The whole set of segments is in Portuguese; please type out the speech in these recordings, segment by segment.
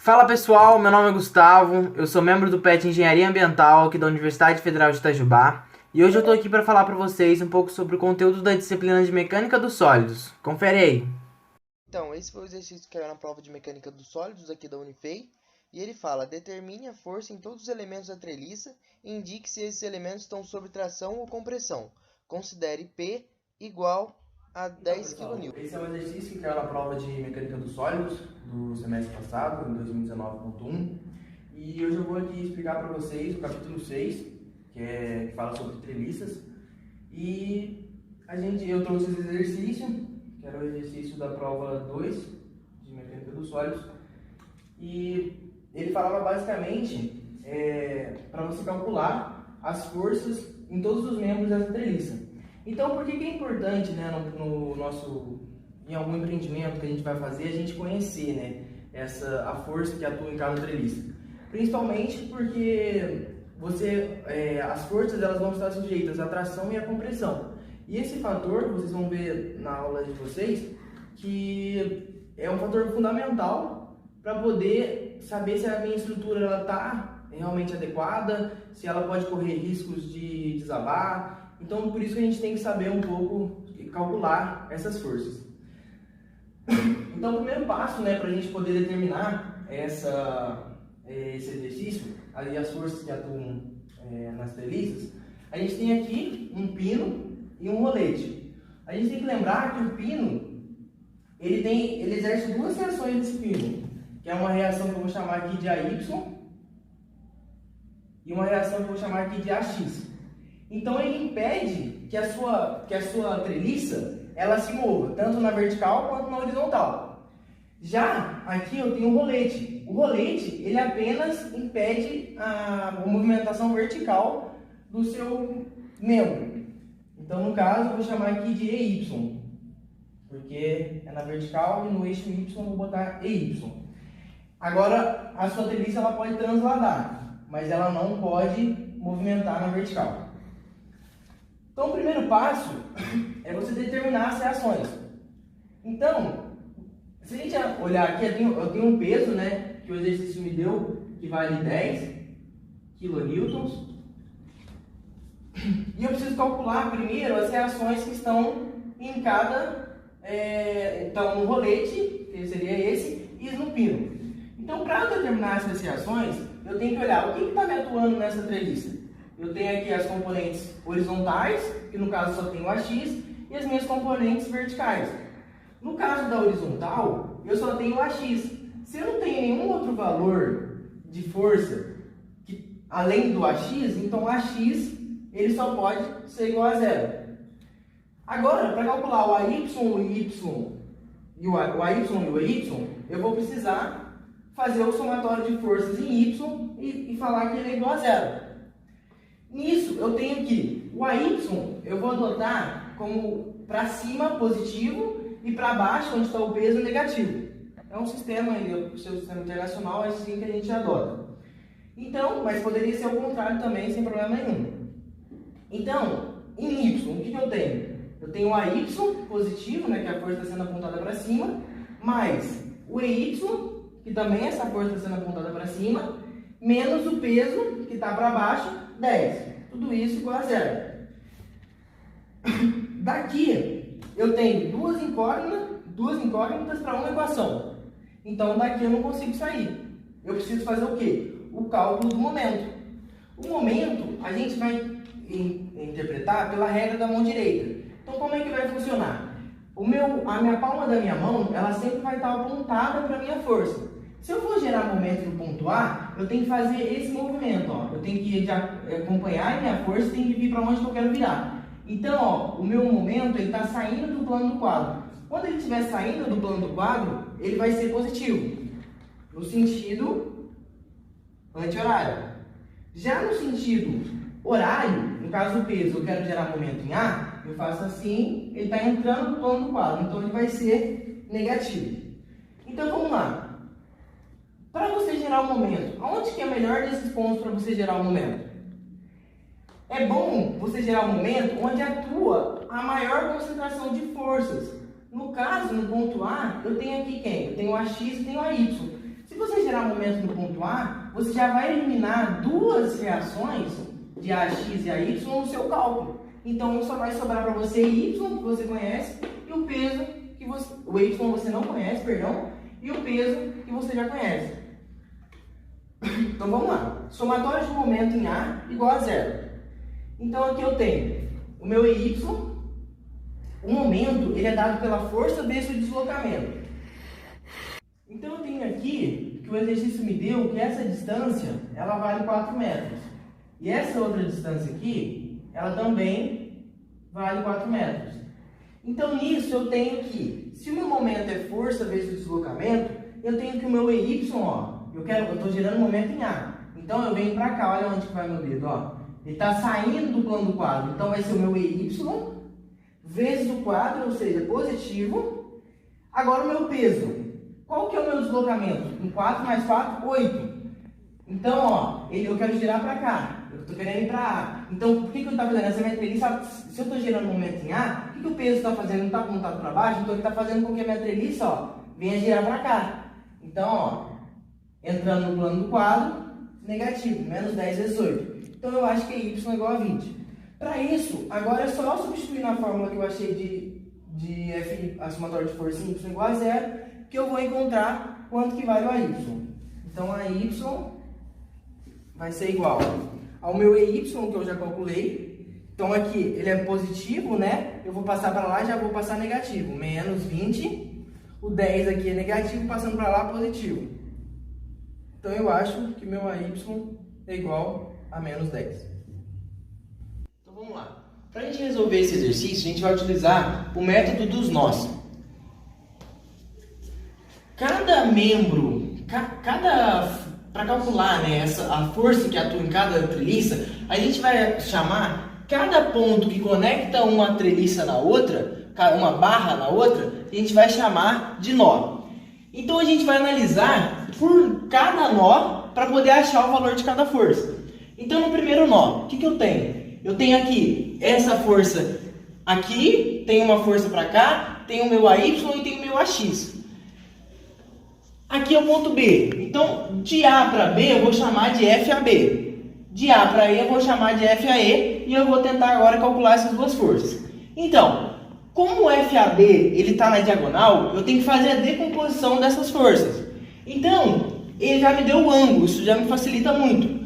Fala pessoal, meu nome é Gustavo, eu sou membro do PET Engenharia Ambiental aqui da Universidade Federal de Itajubá e hoje eu tô aqui para falar para vocês um pouco sobre o conteúdo da disciplina de Mecânica dos Sólidos. Confere aí! Então, esse foi o exercício que caiu na prova de mecânica dos sólidos aqui da Unifei, e ele fala: determine a força em todos os elementos da treliça e indique se esses elementos estão sob tração ou compressão. Considere P igual a Então, 10 pessoal, kN. esse é um exercício que caiu na prova de Mecânica dos Sólidos do semestre passado, em 2019.1, e hoje eu vou aqui explicar para vocês o capítulo 6, que fala sobre treliças, e eu trouxe esse exercício, que era o exercício da prova 2 de Mecânica dos Sólidos, e ele falava basicamente para você calcular as forças em todos os membros dessa treliça. Então, por que é importante, né, em algum empreendimento que a gente vai fazer, a gente conhecer, né, a força que atua em cada treliça? Principalmente porque as forças elas vão estar sujeitas à tração e à compressão. E esse fator, vocês vão ver na aula de vocês, que é um fator fundamental para poder saber se a minha estrutura está realmente adequada, se ela pode correr riscos de desabar. Então, por isso que a gente tem que saber um pouco e calcular essas forças. Então, o primeiro passo, né, para a gente poder determinar esse exercício, ali as forças que atuam nas treliças, a gente tem aqui um pino e um rolete. A gente tem que lembrar que o pino, ele exerce duas reações nesse pino, que é uma reação que eu vou chamar aqui de AY e uma reação que eu vou chamar aqui de AX. Então ele impede que a sua treliça ela se mova, tanto na vertical quanto na horizontal. Já aqui eu tenho o rolete. O rolete ele apenas impede a movimentação vertical do seu membro. Então no caso eu vou chamar aqui de EY, porque é na vertical e no eixo Y eu vou botar EY. Agora a sua treliça ela pode transladar, mas ela não pode movimentar na vertical. Então, o primeiro passo é você determinar as reações. Então, se a gente olhar aqui, eu tenho um peso, né, que o exercício me deu, que vale 10 kN. E eu preciso calcular primeiro as reações que estão em cada... então, no rolete, que seria esse, e no pino. Então, para determinar essas reações, eu tenho que olhar o que está me atuando nessa treliça. Eu tenho aqui as componentes horizontais, que no caso só tem o AX, e as minhas componentes verticais. No caso da horizontal, eu só tenho o AX. Se eu não tenho nenhum outro valor de força além do AX, então o AX ele só pode ser igual a zero. Agora, para calcular o AY, o Y e o AY e o EY, eu vou precisar fazer o somatório de forças em Y e falar que ele é igual a zero. Nisso, eu tenho que o AY eu vou adotar como para cima positivo e para baixo, onde está o peso, negativo. É um sistema, o seu sistema internacional é assim que a gente adota. Então, mas poderia ser o contrário também, sem problema nenhum. Então, em Y, o que eu tenho? Eu tenho o AY positivo, né, que a força está sendo apontada para cima, mais o EY, que também essa força está sendo apontada para cima, menos o peso, que está para baixo, 10. Tudo isso igual a zero. Daqui, eu tenho duas incógnitas para uma equação. Então, daqui eu não consigo sair. Eu preciso fazer o quê? O cálculo do momento. O momento, a gente vai interpretar pela regra da mão direita. Então, como é que vai funcionar? A minha palma da minha mão, ela sempre vai estar apontada para a minha força. Se eu for gerar momento no ponto A, eu tenho que fazer esse movimento, ó. Eu tenho que acompanhar a minha força e tenho que vir para onde que eu quero virar. Então, ó, o meu momento está saindo do plano do quadro. Quando ele estiver saindo do plano do quadro, ele vai ser positivo, no sentido anti-horário. Já no sentido horário, no caso do peso, eu quero gerar momento em A, eu faço assim, ele está entrando no plano do quadro, então ele vai ser negativo. Então, vamos lá. Para você gerar o momento, aonde que é melhor desses pontos para você gerar o momento? É bom você gerar um momento onde atua a maior concentração de forças. No caso, no ponto A, eu tenho aqui quem? Eu tenho o AX e tenho o AY. Se você gerar momento no ponto A, você já vai eliminar duas reações de AX e AY no seu cálculo. Então só vai sobrar para você Y, que você conhece, e o peso que você... O Y você não conhece, perdão, e o peso que você já conhece. Então vamos lá. Somatório de momento em A igual a zero. Então aqui eu tenho o meu EY. O momento ele é dado pela força vezes o deslocamento. Então eu tenho aqui que o exercício me deu que essa distância ela vale 4 metros. E essa outra distância aqui, ela também vale 4 metros. Então nisso eu tenho que, se o meu momento é força vezes o deslocamento, eu tenho que o meu EY, ó, eu estou gerando momento em A. Então eu venho para cá, olha onde que vai meu dedo, ó. Ele está saindo do plano do quadro, então vai ser o meu EY vezes o quadro, ou seja, positivo. Agora o meu peso. Qual que é o meu deslocamento? Um 4 mais 4, 8. Então, ó, eu quero girar para cá. Eu estou querendo ir para A. Então, por que ele está fazendo essa minha treliça? Se eu estou gerando momento em A, o que o peso está fazendo? Não está apontado para baixo? Então, ele está fazendo com que a minha treliça, ó, venha girar para cá. Então, ó, entrando no plano do quadro, negativo, menos 10 vezes 8. Então, eu acho que é y igual a 20. Para isso, agora é só substituir na fórmula que eu achei de F, a somatória de força em y igual a zero, que eu vou encontrar quanto que vale o AY. Então, AY vai ser igual ao meu EY, que eu já calculei. Então, aqui, ele é positivo, né? Eu vou passar para lá e já vou passar negativo. Menos 20. O 10 aqui é negativo, passando para lá, positivo. Então, eu acho que meu AY é igual a menos 10. Então, vamos lá. Para a gente resolver esse exercício, a gente vai utilizar o método dos nós. Cada membro, para calcular, né, a força que atua em cada treliça, a gente vai chamar cada ponto que conecta uma treliça na outra, uma barra na outra, a gente vai chamar de nó. Então a gente vai analisar por cada nó para poder achar o valor de cada força. Então no primeiro nó, o que eu tenho? Eu tenho aqui essa força aqui, tenho uma força para cá, tenho o meu AY e tenho o meu AX. Aqui é o ponto B. Então, de A para B eu vou chamar de FAB. De A para E eu vou chamar de FAE. E eu vou tentar agora calcular essas duas forças. Então, como o FAB está na diagonal, eu tenho que fazer a decomposição dessas forças. Então, ele já me deu o ângulo. Isso já me facilita muito.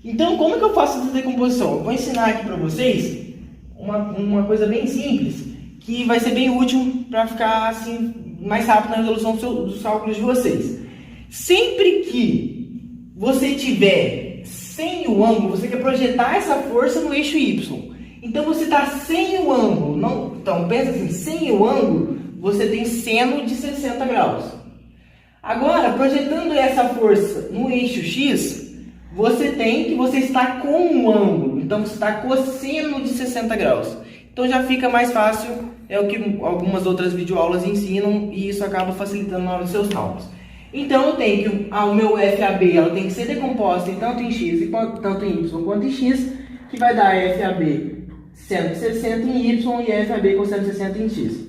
Então, como que eu faço essa decomposição? Eu vou ensinar aqui para vocês uma coisa bem simples, que vai ser bem útil para ficar assim mais rápido na resolução dos cálculos de vocês. Sempre que você tiver sem o ângulo, você quer projetar essa força no eixo Y. Então você está sem o ângulo. Não, então pensa assim, sem o ângulo, você tem seno de 60 graus. Agora, projetando essa força no eixo X, você está com o ângulo. Então você está cosseno de 60 graus. Então já fica mais fácil, é o que algumas outras videoaulas ensinam, e isso acaba facilitando na hora dos seus cálculos. Então eu tenho que o meu FAB ela tem que ser decomposta tanto em X, tanto em Y quanto em X, que vai dar FAB 160 em Y e FAB com 160 em X.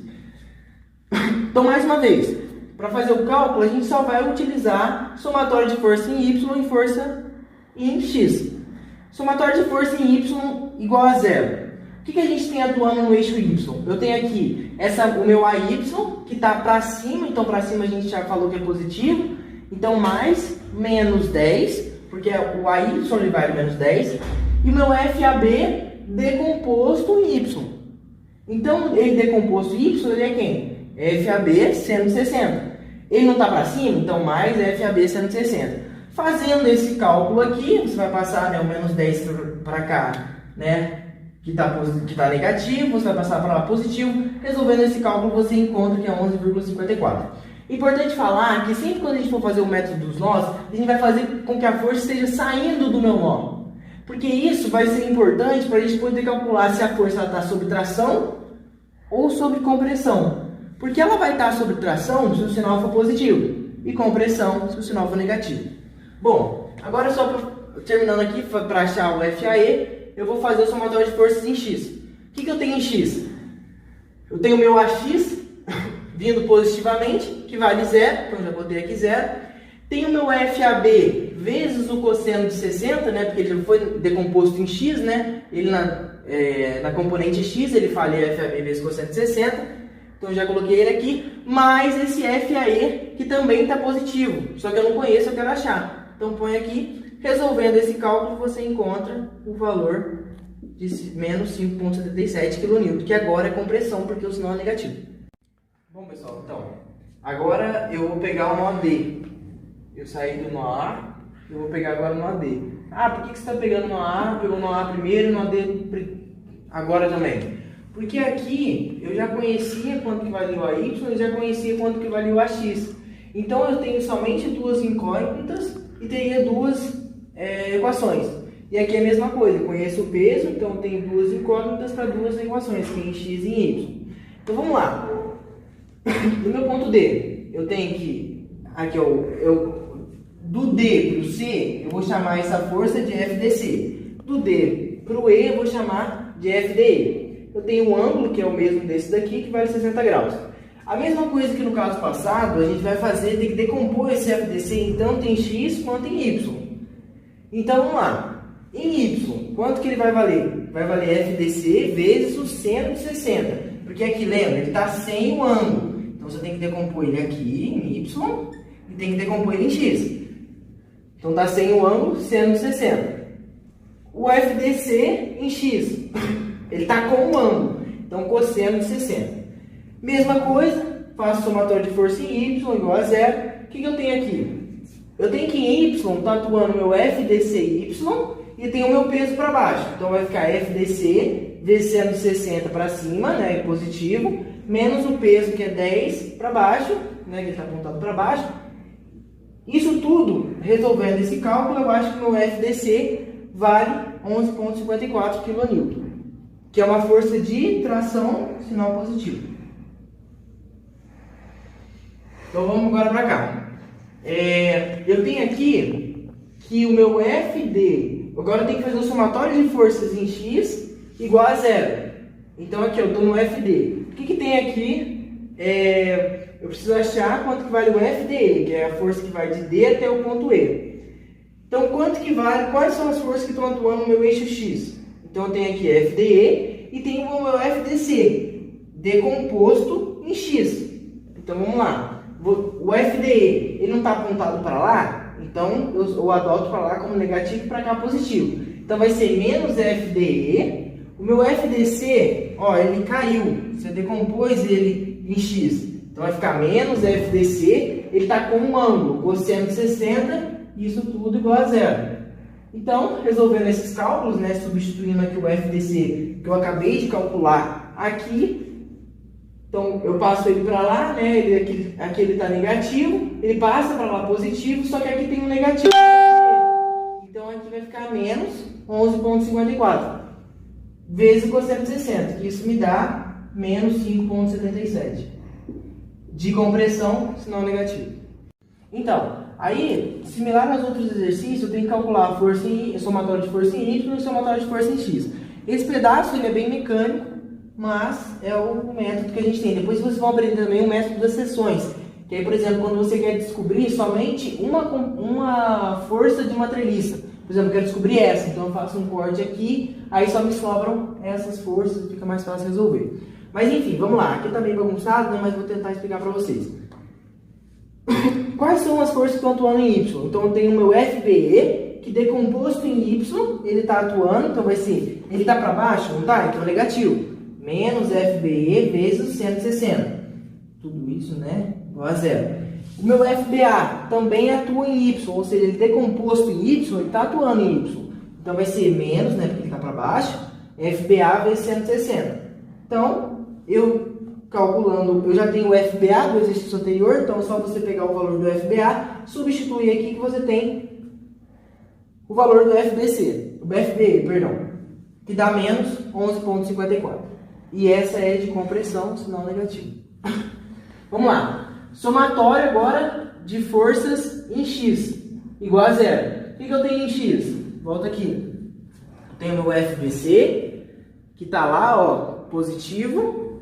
Então mais uma vez, para fazer o cálculo a gente só vai utilizar somatório de força em Y e força em X. Somatório de força em Y igual a zero. O que a gente tem atuando no eixo Y? Eu tenho aqui o meu AY, que está para cima, então para cima a gente já falou que é positivo. Então mais menos 10, porque o AY ele vale menos 10. E o meu FAB decomposto em Y. Então ele decomposto em Y, ele é quem? FAB 160. Ele não está para cima, então mais FAB 160. Fazendo esse cálculo aqui, você vai passar, né, o menos 10 para cá, né? Que está negativo, você vai passar para lá positivo. Resolvendo esse cálculo, você encontra que é 11,54. Importante falar que sempre quando a gente for fazer o método dos nós, a gente vai fazer com que a força esteja saindo do meu nó. Porque isso vai ser importante para a gente poder calcular se a força está sob tração ou sob compressão. Porque ela vai estar sob tração se o sinal for positivo e compressão se o sinal for negativo. Bom, agora só terminando aqui, para achar o FAE, eu vou fazer o somatório de forças em X. O que eu tenho em X? Eu tenho o meu AX vindo positivamente, que vale 0, então já botei aqui 0. Tenho o meu FAB vezes o cosseno de 60, né? Porque ele já foi decomposto em x, né? Ele na componente x, ele fala FAB vezes cosseno de 60. Então eu já coloquei ele aqui. Mais esse FAE, que também está positivo. Só que eu não conheço, eu quero achar. Então põe aqui. Resolvendo esse cálculo, você encontra o valor de menos 5,77 kN, que agora é compressão, porque o sinal é negativo. Bom, pessoal, então, agora eu vou pegar o nó D. Eu saí do nó A, eu vou pegar agora o nó D. Ah, por que você está pegando o nó A? Pegou o nó A primeiro e o nó D agora também? Porque aqui eu já conhecia quanto que valia o AY e já conhecia quanto que valia o AX. Então eu tenho somente duas incógnitas e teria duas equações. E aqui é a mesma coisa, eu conheço o peso, então eu tenho duas incógnitas para duas equações, que é em x e em y. Então vamos lá. No meu ponto D, eu tenho que, aqui do D para o C, eu vou chamar essa força de FDC. Do D para o E, eu vou chamar de FDE. Eu tenho um ângulo, que é o mesmo desse daqui, que vale 60 graus. A mesma coisa que no caso passado, a gente vai fazer, tem que decompor esse FDC em tanto em x quanto em y. Então vamos lá. Em y, quanto que ele vai valer? Vai valer FDC vezes o seno de 60. Porque aqui, lembra, ele está sem o ângulo. Então você tem que decompor ele aqui em y e tem que decompor ele em x. Então está sem o ângulo, seno de 60. O FDC em x. Ele está com o ângulo. Então cosseno de 60. Mesma coisa, faço somatório de força em y igual a zero. O que eu tenho aqui? Eu tenho que em y está atuando meu FDCY e tem o meu peso para baixo. Então vai ficar FDC vezes seno de 60 para cima, né, positivo, menos o peso que é 10 para baixo, né, que está apontado para baixo. Isso tudo, resolvendo esse cálculo, eu acho que meu FDC vale 11,54 kN, que é uma força de tração sinal positivo. Então vamos agora para cá. Eu tenho aqui que o meu FD, agora eu tenho que fazer o somatório de forças em x igual a zero. Então aqui eu estou no FD. O que tem aqui? Eu preciso achar quanto que vale o FDE, que é a força que vai de D até o ponto E. Então quanto que vale, quais são as forças que estão atuando no meu eixo x? Então eu tenho aqui FDE e tenho o meu FDC, decomposto em x. Então vamos lá. O FDE, ele não está apontado para lá, então eu adoto para lá como negativo e para cá positivo. Então vai ser menos FDE. O meu FDC, ó, ele caiu. Você decompôs ele em x. Então vai ficar menos FDC. Ele está com um ângulo, cosseno de 60, isso tudo igual a zero. Então, resolvendo esses cálculos, né, substituindo aqui o FDC que eu acabei de calcular aqui. Então, eu passo ele para lá, né? Aqui ele está negativo, ele passa para lá positivo, só que aqui tem um negativo. Então, aqui vai ficar menos 11,54 vezes o cosseno de 60, que isso me dá menos 5,77 de compressão, sinal negativo. Então, aí, similar aos outros exercícios, eu tenho que calcular a força somatório de força em y e somatório de força em x. Esse pedaço ele é bem mecânico, mas é o método que a gente tem. Depois vocês vão aprender também o método das seções. Que aí, por exemplo, quando você quer descobrir somente uma força de uma treliça. Por exemplo, eu quero descobrir essa, então eu faço um corte aqui, aí só me sobram essas forças, fica mais fácil resolver. Mas enfim, vamos lá. Aqui tá bem bagunçado, né, mas vou tentar explicar para vocês. Quais são as forças que estão atuando em y? Então eu tenho o meu FBE, que decomposto em y, ele está atuando, então vai ser, ele está para baixo, não está? Então negativo. Menos FBE vezes o seno de 60. Tudo isso, né? Igual a zero. O meu FBA também atua em Y, ou seja, ele decomposto em Y, ele está atuando em Y. Então vai ser menos, né? Porque ele está para baixo. FBA vezes seno de 60. Então, eu calculando, eu já tenho o FBA do exercício anterior, então é só você pegar o valor do FBA, substituir aqui que você tem o valor do FBC, o FBE, perdão, que dá menos 11,54. E essa é de compressão, sinal negativo. Vamos lá. Somatório agora de forças em x, igual a zero. O que eu tenho em x? Volta aqui. Eu tenho meu FBC, que está lá, ó, positivo.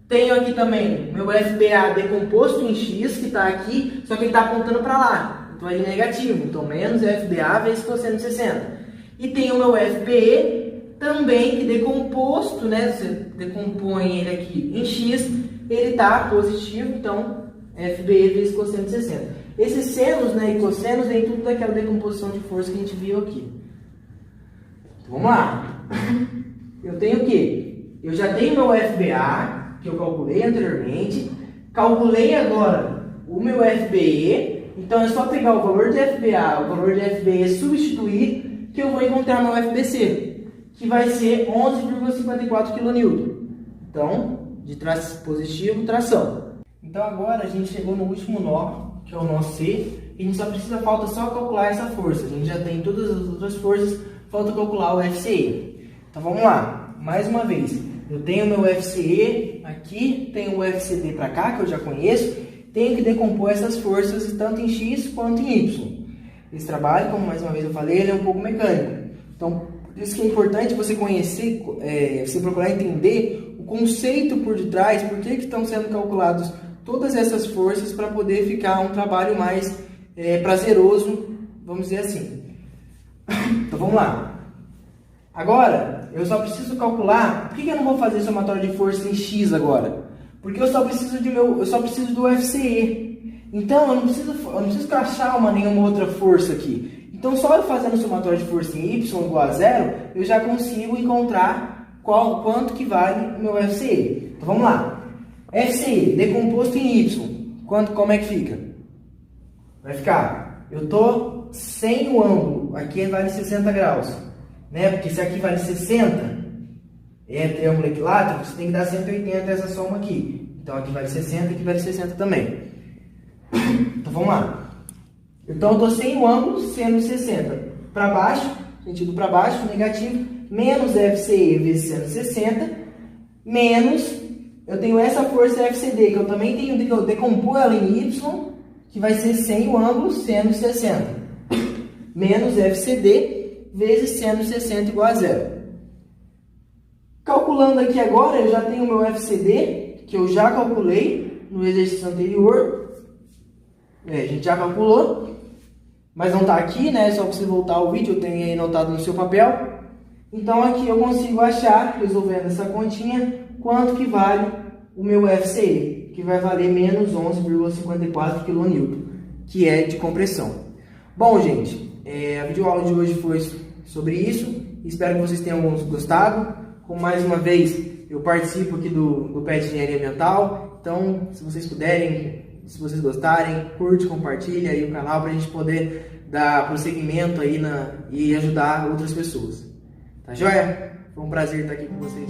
Tenho aqui também meu FBA decomposto em x, que está aqui, só que ele está apontando para lá. então ele é negativo, então menos FBA vezes cosseno de 60. E tem o meu FBE também, que decomposto, né, você decompõe ele aqui em X, ele está positivo, então FBE vezes cosseno de 60. Esses senos, né, e cossenos vem tudo daquela decomposição de força que a gente viu aqui. Então, vamos lá. Eu tenho o quê? Eu já tenho meu FBA, que eu calculei anteriormente, calculei agora o meu FBE, então é só pegar o valor de FBA, o valor de FBE substituir, que eu vou encontrar meu FBC, que vai ser 11,54 kN. Então, de positivo, tração. Então agora a gente chegou no último nó, que é o nó C, e a gente falta só calcular essa força. A gente já tem todas as outras forças, falta calcular o FCE. Então vamos lá, mais uma vez. Eu tenho meu FCE aqui, tenho o FCD para cá, que eu já conheço, tenho que decompor essas forças tanto em X quanto em Y. Esse trabalho, como mais uma vez eu falei, ele é um pouco mecânico. Então, por isso que é importante você conhecer, você procurar entender o conceito por detrás, por que estão sendo calculados todas essas forças para poder ficar um trabalho mais prazeroso, vamos dizer assim. Então vamos lá. Agora, eu só preciso calcular, por que eu não vou fazer somatório de força em X agora? Porque eu só preciso do FCE. Então eu não preciso achar nenhuma outra força aqui. Então só eu fazendo somatório de força em Y igual a 0, eu já consigo encontrar quanto que vale o meu FCE. Então vamos lá. FCE decomposto em Y, como é que fica? Vai ficar, eu estou sem o ângulo, aqui vale 60 graus, né? Porque se aqui vale 60, é triângulo equilátero, você tem que dar 180 essa soma aqui. Então aqui vale 60, aqui vale 60 também. Então vamos lá. Então eu estou sem o ângulo, sendo 60 para baixo, sentido para baixo, negativo, menos FCE vezes sendo 60, menos, eu tenho essa força FCD, que eu também tenho que decompor ela em Y, que vai ser sem o ângulo, sendo 60, menos FCD vezes sendo 60 igual a 0. Calculando aqui agora, eu já tenho o meu FCD, que eu já calculei no exercício anterior. A gente já calculou, mas não está aqui, né? É só você voltar ao vídeo, eu tenho aí anotado no seu papel. Então aqui eu consigo achar, resolvendo essa continha, quanto que vale o meu FCE, que vai valer menos 11,54 kN, que é de compressão. Bom, gente, a videoaula de hoje foi sobre isso. Espero que vocês tenham gostado. Como mais uma vez, eu participo aqui do PET Engenharia Ambiental. Então, se vocês puderem, se vocês gostarem, curte, compartilha aí o canal para a gente poder dar prosseguimento aí e ajudar outras pessoas. Tá joia? Foi um prazer estar aqui com vocês.